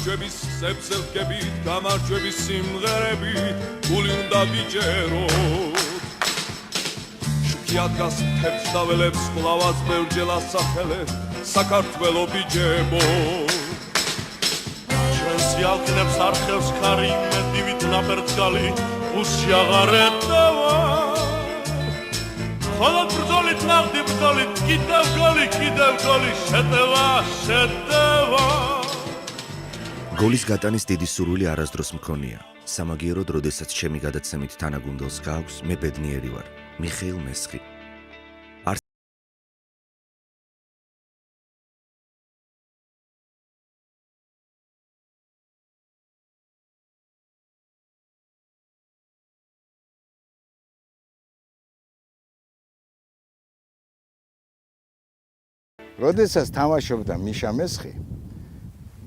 გამარჯვების სებსელკებით, გამარჯვების სიმღერებით, გული უნდა ვიჯეროთ. შუქიად გას მთებს და ველებს, ყლავას ბევრჯერ ასახელებ, საქართველო ბიჯებო. ჩვენს იალქნებს არხევს ქარი, მედივით ნაპერწკალი, უსში აღარ ეტევა. ხოლო ბრძოლით ნახდი ბრძოლით, კიდევ გოლი, შეტევა, შეტევა. გოლის გატანის დიდი სურვილი არასდროს მქონია. სამაგიეროდ, როდესაც ჩემი გადაცემით თანაგუნდელს გაქვს, მე ბედნიერი ვარ. მიხეილ მესხი. როდესაც თამაშობდა მიშა მესხი,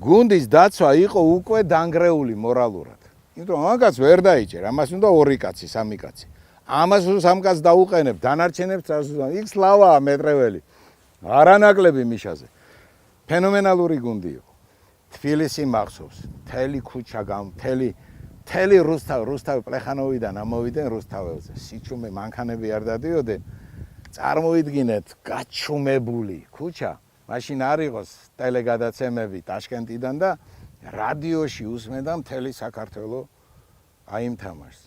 გუნდის დაცვა იყო უკვე დანგრეული მორალურად. იმიტომ რომ ამას ვერ დაიჭერ, ამას უნდა 2 კაცი, 3 კაცი. ამას თუ 3 კაცს დაუყენებ, დანარჩენებს იქ სლავაა მეტრეველი. არანაკლები მიშაზე. ფენომენალური გუნდი იყო. თბილისი მახსოვს, მთელი ქუჩა მთელი რუსთავი პლეხანოვიდან ამოვიდნენ რუსთაველზე. სიჩუმე მანქანები არ დადიოდნენ. წარმოიდგინეთ, გაჩუმებული ქუჩა, მაშინ არ იყოს ტელეგადაცემები ტაშკენტიდან და რადიოში უსმენდა მთელი საქართველო აი იმ თამაშს.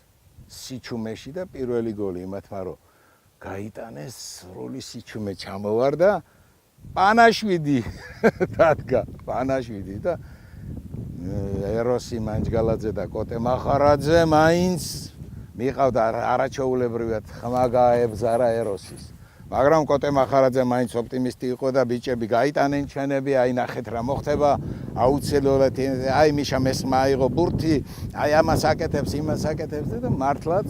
სიჩუმეში და პირველი გოლი იმათმა რომ გაიტანეს სრული სიჩუმე ჩამოვარდა პანაშვიდი დადგა პანაშვიდი და ეროსი მანჯგალაძე და კოტე მახარაძე მაინც მიყავდა არაჩვეულებრივად ხმა გაებზარა ეროსის. მაგრამ კოტე მახარაძე მაინც ოპტიმისტი იყო და ბიჭები გაიტანენ ჩვენები, აი ნახეთ რა მოხდება, აუცილებლად აი მიშა მესხმა აიღო ბურთი, აი ამას აკეთებს, იმას აკეთებს და მართლაც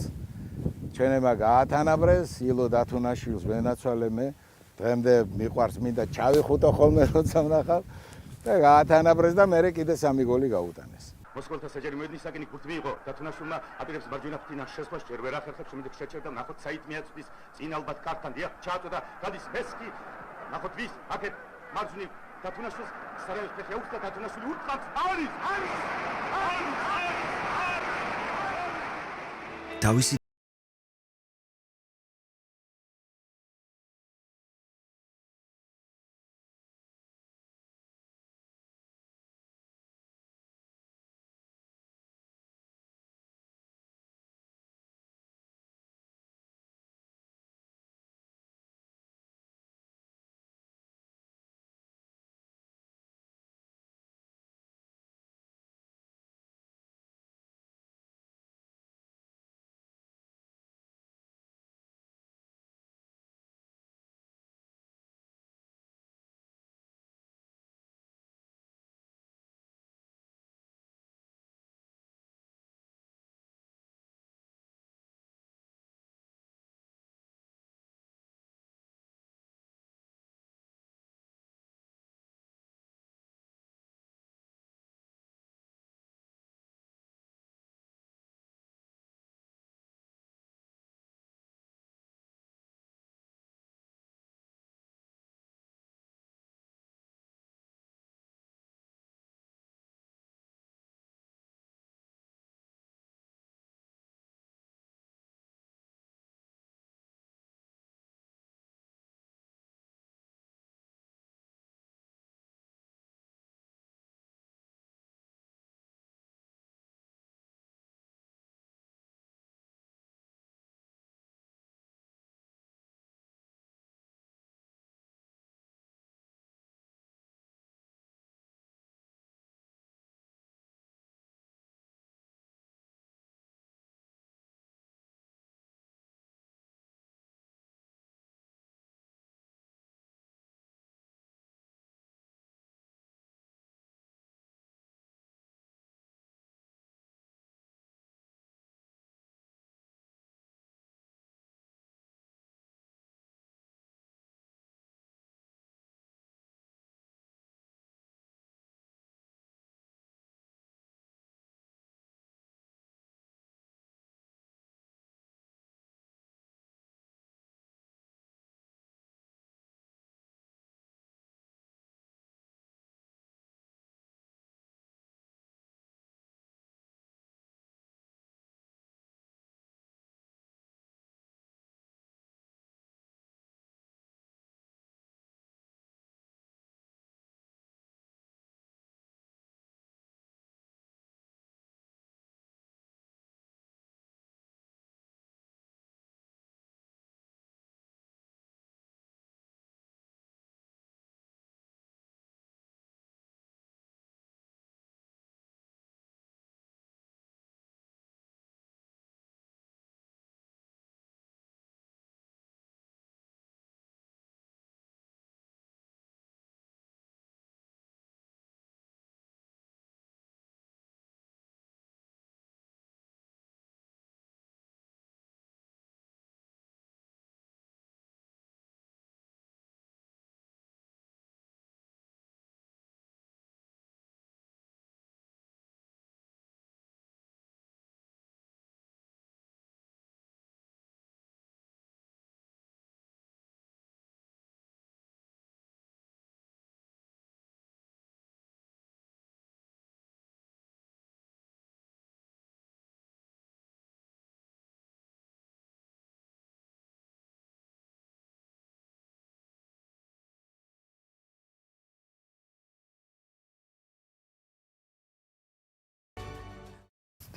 ჩვენებმა გაათანაბრეს, ილო დათუნაშვილს ვენაცვალე მე, დღემდე მიყვარს მინდა ჩავიხუტო ხოლმე როცა ვნახავ და გაათანაბრეს და მე კიდე 3 გოლი გაუტანეს. მოსკოვთა საჯარი მოედნის საკენი გულთ მიიღო დათუნაშვილმა აპირებს მარჯვენა ფრთიდან შესვლა სჯერ ვერ ახერხებს შემდეგ შეჭერდა ნახოთ საით მიაწვდის წინ ალბათ კარტთან დიახ ჩააწოდა გადის მესხი ნახოთ ვის აქეთ მარჯვნივ დათუნაშვილს სარაევს ფეხი აუხსნა დათუნაშვილი ურტყამს არის თავისი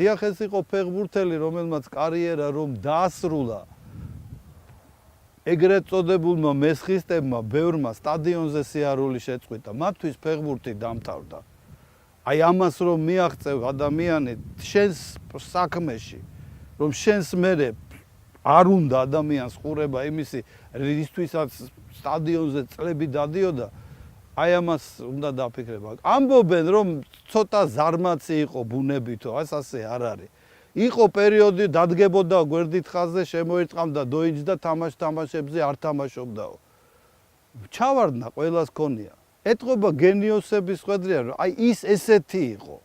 დიახ, ეს იყო ფეხბურთელი, რომელმაც კარიერა რომ დაასრულა ეგრეთ წოდებულმა მესხისტებმა ბევრმა სტადიონზე სიარული შეწყვიტა. მათთვის ფეხბურთი დამთავრდა. აი ამას რომ მიაღწევ ადამიანი შენს საქმეში, რომ შენს მერე არ უნდა ადამიანს ყურება იმისი, რისთვისაც სტადიონზე წლები დადიოდა, აი ამას უნდა დაფიქრება. ამბობენ რომ ცოტა ზარმაცი იყო ბუნებითო, ასე არ არის. იყო პერიოდი დადგებოდა გვერდით ხაზზე, შემოერწყამდა დოინჯს და თამაშებზე არ თამაშობდაო. ჩავარდნა ყველას ქონია. ეთყობა გენიოსების ხვედრია, რომ აი ის ესეთი იყო.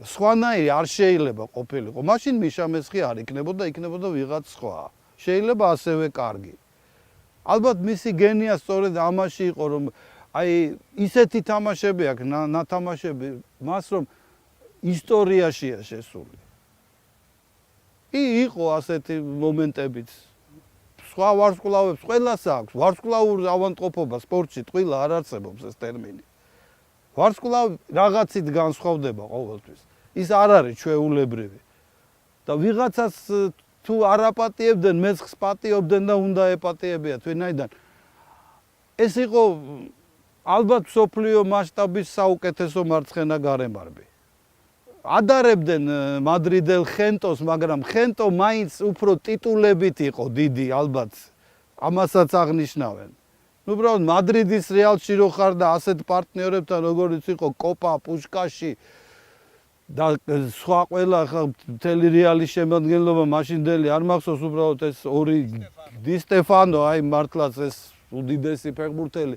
სხვანაირი არ შეიძლება ყოფილიყო. მაშინ მიშა მესხი არ იქნებოდა, იქნებოდა ვიღაც სხვა. შეიძლება ასევე კარგი. ალბათ მისი გენია სწორედ ამაში იყო, რომ აი ისეთი თამაშები აქვს, ნათამაშები, მას რომ ისტორიაშია შესული. იყო ასეთი მომენტებიც. სხვა ვარსკვლავებს ყველას აქვს. ვარსკვლავურ ავადმყოფობა სპორტში ტყილა არ არსებობს ეს ტერმინი. ვარსკვლავი რაღაცით განსხვავდება ყოველთვის. ის არ არის ჩვეულებრივი. და ვიღაცას თუ არ აპატიებდნენ, მესხს პატიობდნენ და უნდა ეპატიებიათ ვინაიდან. ეს იყო ალბათ მსოფლიო მასშტაბის საუკეთესო მარცხენა გარემარბი. ადარებდნენ მადრიდელ ხენტოს, მაგრამ ხენტო მაინც უფრო ტიტულებით იყო დიდი, ალბათ ამასაც აღნიშნავენ. უბრალოდ მადრიდის რეალში რო ხარ და ასეთ პარტნიორებთან როგორიც იყო კოპა, პუშკაში და სხვა ყველა მთელი რეალის შემადგენლობა მაშინდელი არ მახსოვს უბრალოდ ეს ორი დი სტეფანო, აი მართლაც ეს უდიდესი ფეხბურთელი.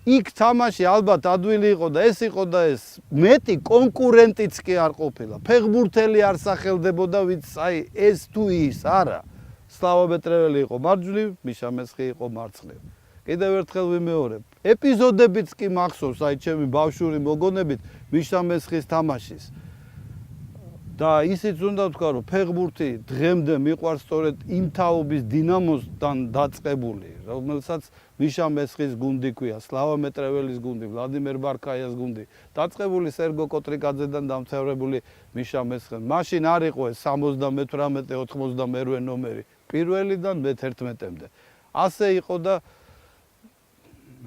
იქ თამაში ალბათ ადვილი იყო და ეს იყო და ეს მეტი კონკურენტიც კი არ ყოფილა. ფეხბურთელი არ სახელდებოდა, ვიც აი ეს თუ ის არა. სლავა მეტრეველი იყო მარჯვნივ, მიშა მესხი იყო მარცხნივ. კიდევ ერთხელ ვიმეორებ. ეპიზოდებიც კი მახსოვს, აი ჩემი ბავშვური მოგონებით მიშა მესხის თამაშის. და ისიც უნდა ვთქვა, რომ ფეხბურთი დღემდე მიყვარს სწორედ იმ თაობის დინამოსთან დაწყებული, რომელსაც მიშა მესხის გუნდი ქვია, სლავა მეტრეველის გუნდი, ვლადიმერ ბარკაიას გუნდი, დაწყებული სერგო კოტრიკაძედან დამთავრებული მიშა მესხი. მაშინ არ იყო ეს 78-88 ნომერი, პირველიდან მე-11-მდე. ასე იყო და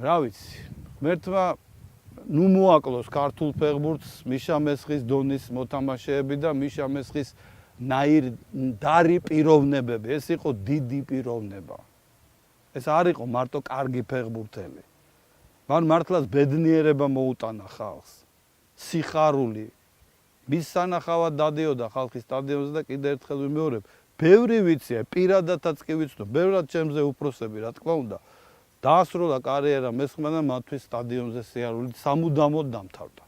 რა ვიცი, ღმერთმა ნუ მოაკლოს ქართულ ფეხბურთს მიშა მესხის დონის მოთამაშეები და მიშა მესხის ნაირდარი პიროვნებები. ეს იყო დიდი პიროვნება. ეს არ იყო მარტო კარგი ფეხბურთელი. მან მართლაც ბედნიერება მოუტანა ხალხს. სიხარული. მის სანახავად დადიოდა ხალხი სტადიონზე და კიდევ ერთხელ ვიმეორებ, ბევრი ვიცია, პირადადაც კი ვიცნობ, ბევრად ჩემზე უფროსები, რა თქმა უნდა. დაასრულა კარიერა მესხმა და მათთვის სტადიონზე სიარული სამუდამოდ დამთავრდა.